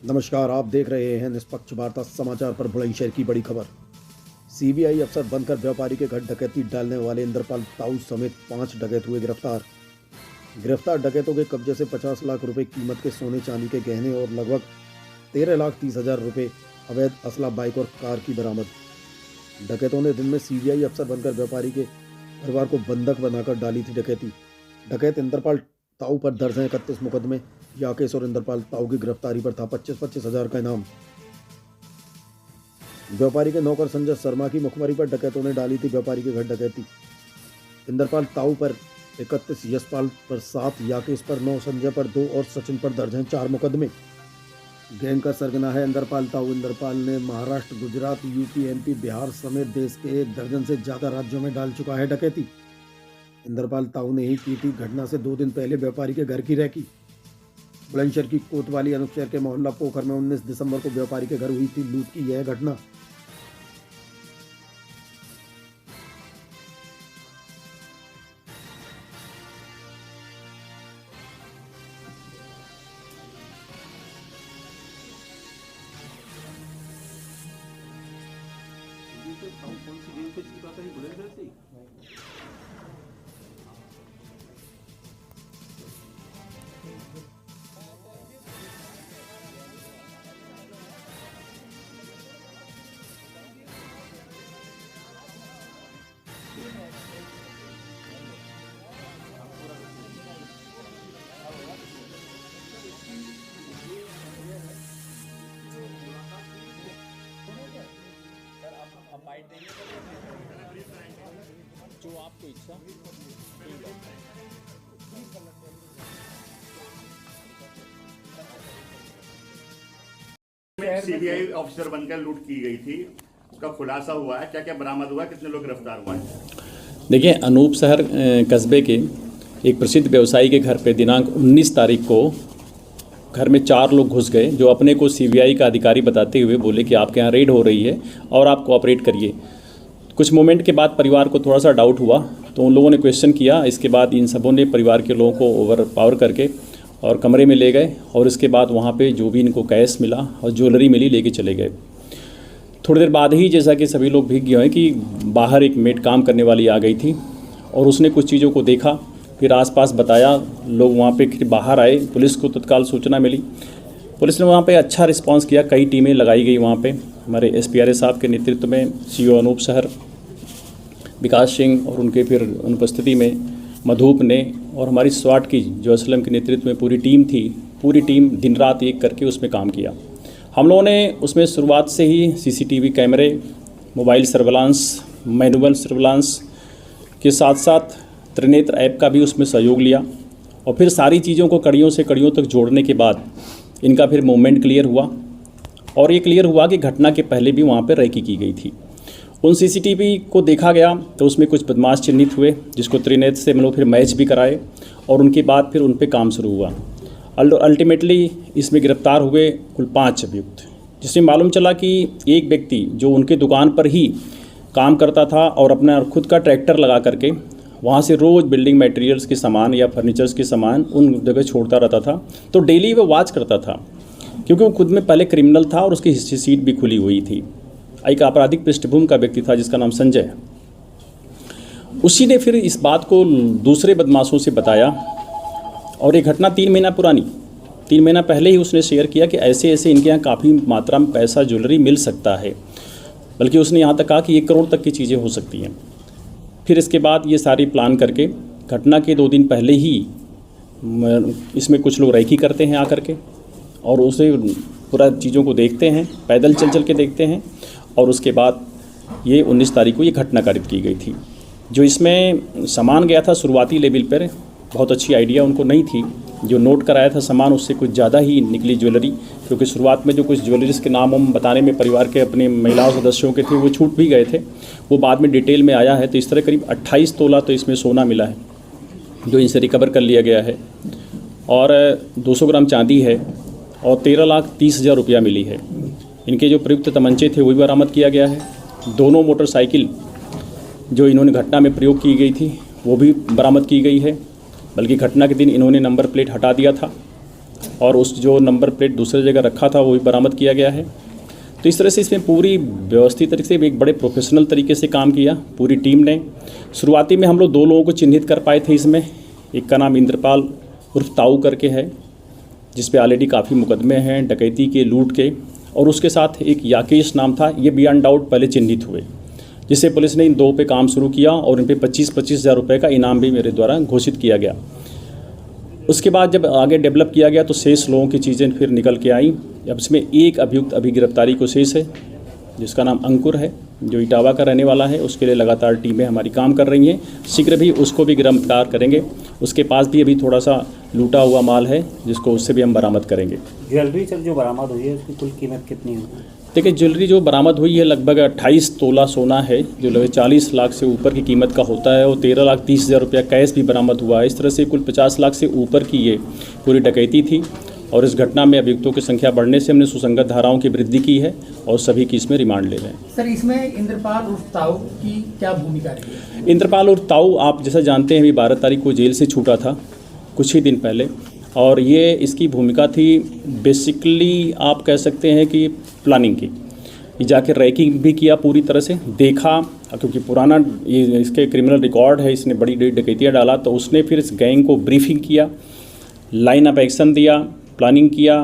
नमस्कार, आप देख रहे हैं निष्पक्ष वार्ता समाचार पर बुलंदशहर की बड़ी खबर। सीबीआई अफसर बनकर व्यापारी के घर डकैती डालने वाले इंद्रपाल ताऊ समेत 5 डकैत हुए गिरफ्तार। गिरफ्तार डकैतों के कब्जे से 50 लाख रुपए कीमत के सोने चांदी के गहने और लगभग 13,30,000 रुपए अवैध असला बाइक और कार की बरामद। डकैतों ने दिन में सीबीआई अफसर बनकर व्यापारी के परिवार को बंधक बनाकर डाली थी डकैती। डकैत इंद्रपाल ताऊ पर दर्ज हैं 31 मुकदमे। याकेश और इंद्रपाल ताऊ की गिरफ्तारी पर था 25-25 हजार का इनाम। व्यापारी के नौकर संजय शर्मा की मुखबरी पर डकैतों ने डाली थी व्यापारी के घर डकैती। इंद्रपाल ताऊ पर 31, यशपाल पर 7, याकेश पर 9, संजय पर 2 और सचिन पर दर्ज हैं 4 मुकदमे। गैंग का सरगना है इंद्रपाल ताऊ। इंद्रपाल ने महाराष्ट्र, गुजरात, यूपी, एमपी, बिहार समेत देश के 1 दर्जन से ज्यादा राज्यों में डाल चुका है डकैती। इंद्रपाल ताऊ ने ही की थी घटना से 2 दिन पहले व्यापारी के घर की रैकी। बुलंदशहर की कोतवाली अनुपशहर के मोहल्ला पोखर में 19 दिसंबर को व्यापारी के घर हुई थी लूट की यह घटना। बाइट देंगे जो आपको इच्छा। सीबीआई ऑफिसर बनकर लूट की गई थी, उसका खुलासा हुआ है। क्या क्या बरामद हुआ है, कितने लोग गिरफ्तार हुए हैं? देखिए, अनूप शहर कस्बे के एक प्रसिद्ध व्यवसायी के घर पे दिनांक 19 तारीख को घर में 4 लोग घुस गए, जो अपने को सीबीआई का अधिकारी बताते हुए बोले कि आपके यहाँ रेड हो रही है और आप कोऑपरेट करिए। कुछ मोमेंट के बाद परिवार को थोड़ा सा डाउट हुआ, तो उन लोगों ने क्वेश्चन किया। इसके बाद इन सबों ने परिवार के लोगों को ओवर पावर करके और कमरे में ले गए, और इसके बाद वहाँ पे जो भी इनको कैश मिला और ज्वेलरी मिली लेके चले गए। थोड़ी देर बाद ही, जैसा कि सभी लोग भीग गए हैं, कि बाहर एक मेड काम करने वाली आ गई थी और उसने कुछ चीज़ों को देखा, फिर आसपास बताया। लोग वहाँ पे फिर बाहर आए, पुलिस को तत्काल सूचना मिली। पुलिस ने वहाँ पे अच्छा रिस्पांस किया, कई टीमें लगाई गई वहाँ पे। हमारे एसपीआरए साहब के नेतृत्व में सीओ अनूप शहर, विकास सिंह और उनके फिर अनुपस्थिति में मधुप ने, और हमारी स्वाट की जो असलम के नेतृत्व में पूरी टीम थी, पूरी टीम दिन रात एक करके उसमें काम किया। हम लोगों ने उसमें शुरुआत से ही सीसीटीवी कैमरे, मोबाइल सर्विलांस, मैनुअल सर्विलांस के साथ साथ त्रिनेत्र ऐप का भी उसमें सहयोग लिया, और फिर सारी चीज़ों को कड़ियों से कड़ियों तक जोड़ने के बाद इनका फिर मूवमेंट क्लियर हुआ। और ये क्लियर हुआ कि घटना के पहले भी वहाँ पर रैकी की गई थी। उन सीसीटीवी को देखा गया तो उसमें कुछ बदमाश चिन्हित हुए, जिसको त्रिनेत्र से हम लोग फिर मैच भी कराए, और उनके बाद फिर उन पर काम शुरू हुआ। अल्टीमेटली इसमें गिरफ्तार हुए कुल 5 अभियुक्त, जिसमें मालूम चला कि एक व्यक्ति जो उनके दुकान पर ही काम करता था और अपना खुद का ट्रैक्टर लगा करके वहाँ से रोज़ बिल्डिंग मटेरियल्स के सामान या फर्नीचर्स के सामान उन जगह छोड़ता रहता था। तो डेली वो वॉच करता था, क्योंकि वो खुद में पहले क्रिमिनल था और उसकी हिस्ट्री सीट भी खुली हुई थी। एक आपराधिक पृष्ठभूमि का व्यक्ति था जिसका नाम संजय है। उसी ने फिर इस बात को दूसरे बदमाशों से बताया, और ये घटना 3 महीना पुरानी, 3 महीना पहले ही उसने शेयर किया कि ऐसे ऐसे इनके यहाँ काफ़ी मात्रा में पैसा, ज्वेलरी मिल सकता है। बल्कि उसने यहाँ तक कहा कि 1 करोड़ तक की चीज़ें हो सकती हैं। फिर इसके बाद ये सारी प्लान करके घटना के 2 दिन पहले ही इसमें कुछ लोग रैकी करते हैं आकर के, और उसे पूरा चीज़ों को देखते हैं, पैदल चल के देखते हैं, और उसके बाद ये 19 तारीख को ये घटना कारित की गई थी। जो इसमें सामान गया था शुरुआती लेवल पर, बहुत अच्छी आइडिया उनको नहीं थी। जो नोट कराया था सामान, उससे कुछ ज़्यादा ही निकली ज्वेलरी, क्योंकि शुरुआत में जो कुछ ज्वेलरीज के नाम हम बताने में परिवार के अपने महिलाओं सदस्यों के थे वो छूट भी गए थे, वो बाद में डिटेल में आया है। तो इस तरह करीब 28 तोला तो इसमें सोना मिला है, जो इनसे रिकवर कर लिया गया है, और 200 ग्राम चांदी है, और 13,30,000 रुपया मिली है। इनके जो प्रयुक्त तमंचे थे वो भी बरामद किया गया है। दोनों मोटरसाइकिल जो इन्होंने घटना में प्रयोग की गई थी वो भी बरामद की गई है, बल्कि घटना के दिन इन्होंने नंबर प्लेट हटा दिया था। और उस जो नंबर प्लेट दूसरी जगह रखा था वो भी बरामद किया गया है। तो इस तरह से इसमें पूरी व्यवस्थित तरीके से एक बड़े प्रोफेशनल तरीके से काम किया पूरी टीम ने। शुरुआती में हम लोग 2 लोगों को चिन्हित कर पाए थे इसमें। एक का नाम इंद्रपाल उर्फ ताऊ करके है, जिस पे ऑलरेडी काफ़ी मुकदमे हैं डकैती के, लूट के, और उसके साथ एक याकेश नाम था। ये बियॉन्ड डाउट पहले चिन्हित हुए, जिससे पुलिस ने इन 2 पे काम शुरू किया और इन पे 25-25 हज़ार रुपये का इनाम भी मेरे द्वारा घोषित किया गया। उसके बाद जब आगे डेवलप किया गया तो शेष लोगों की चीज़ें फिर निकल के आई। अब इसमें एक अभियुक्त अभी गिरफ्तारी को शेष है, जिसका नाम अंकुर है, जो इटावा का रहने वाला है। उसके लिए लगातार टीमें हमारी काम कर रही हैं। शीघ्र भी उसको भी गिरफ्तार करेंगे। उसके पास भी अभी थोड़ा सा लूटा हुआ माल है, जिसको उससे भी हम बरामद करेंगे। ज्वेलरी सर जो बरामद हुई है उसकी कुल कीमत कितनी है? देखिए, ज्वेलरी जो बरामद हुई है लगभग 28 तोला सोना है, जो लगभग 40 लाख से ऊपर की कीमत का होता है, और 13,30,000 रुपया कैश भी बरामद हुआ है। इस तरह से कुल 50 लाख से ऊपर की ये पूरी डकैती थी। और इस घटना में अभियुक्तों की संख्या बढ़ने से हमने सुसंगत धाराओं की वृद्धि की है और सभी की इसमें रिमांड ले रहे हैं। सर, इसमें इंद्रपाल उर्फ ताऊ की क्या भूमिका रही है? इंद्रपाल उर्फ ताऊ आप जैसा जानते हैं, अभी 12 तारीख को जेल से छूटा था कुछ ही दिन पहले, और ये इसकी भूमिका थी बेसिकली आप कह सकते हैं कि प्लानिंग की। ये जाके रैकिंग भी किया पूरी तरह से, देखा, क्योंकि पुराना ये इसके क्रिमिनल रिकॉर्ड है, इसने बड़ी डकैतियाँ डाला, तो उसने फिर इस गैंग को ब्रीफिंग किया, लाइन ऑफ एक्शन दिया, प्लानिंग किया,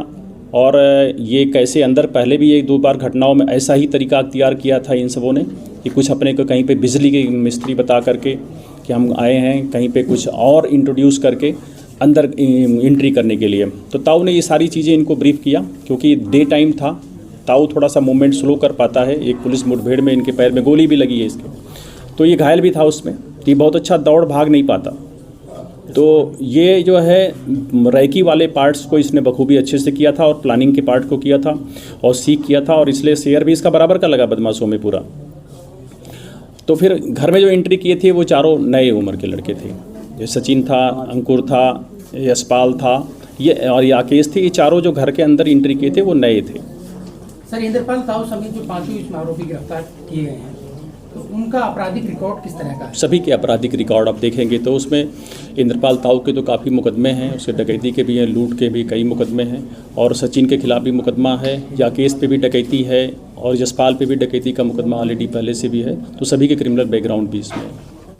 और ये कैसे अंदर पहले भी 1-2 बार घटनाओं में ऐसा ही तरीका अख्तियार किया था इन सबों ने कि कुछ अपने को कहीं पे बिजली के मिस्त्री बता करके कि हम आए हैं, कहीं पे कुछ और इंट्रोड्यूस करके अंदर एंट्री करने के लिए। तो ताऊ ने ये सारी चीज़ें इनको ब्रीफ किया, क्योंकि डे टाइम था, ताऊ थोड़ा सा मूवमेंट स्लो कर पाता है। एक पुलिस मुठभेड़ में इनके पैर में गोली भी लगी है इसके, तो ये घायल भी था उसमें, तो ये बहुत अच्छा दौड़ भाग नहीं पाता। तो ये जो है रैकी वाले पार्ट्स को इसने बखूबी अच्छे से किया था, और प्लानिंग के पार्ट को किया था और सीख किया था, और इसलिए शेयर भी इसका बराबर का लगा बदमाशों में पूरा। तो फिर घर में जो एंट्री किए थे वो चारों नए उम्र के लड़के थे। ये सचिन था, अंकुर था, यशपाल था, ये और याकेश थे। ये चारों जो घर के अंदर एंट्री किए थे वो नए थे। सर, इंद्रपाल ताऊ समेत जो 5 इसमें आरोपी गिरफ्तार किए गए हैं, तो उनका आपराधिक रिकॉर्ड किस तरह का है? सभी के आपराधिक रिकॉर्ड आप देखेंगे तो उसमें इंद्रपाल ताऊ के तो काफ़ी मुकदमे हैं, उसके डकैती के भी हैं, लूट के भी कई मुकदमे हैं, और सचिन के खिलाफ भी मुकदमा है, याकेश पे भी डकैती है, और यशपाल पे भी डकैती का मुकदमा ऑलरेडी पहले से भी है। तो सभी के क्रिमिनल बैकग्राउंड भी इसमें है।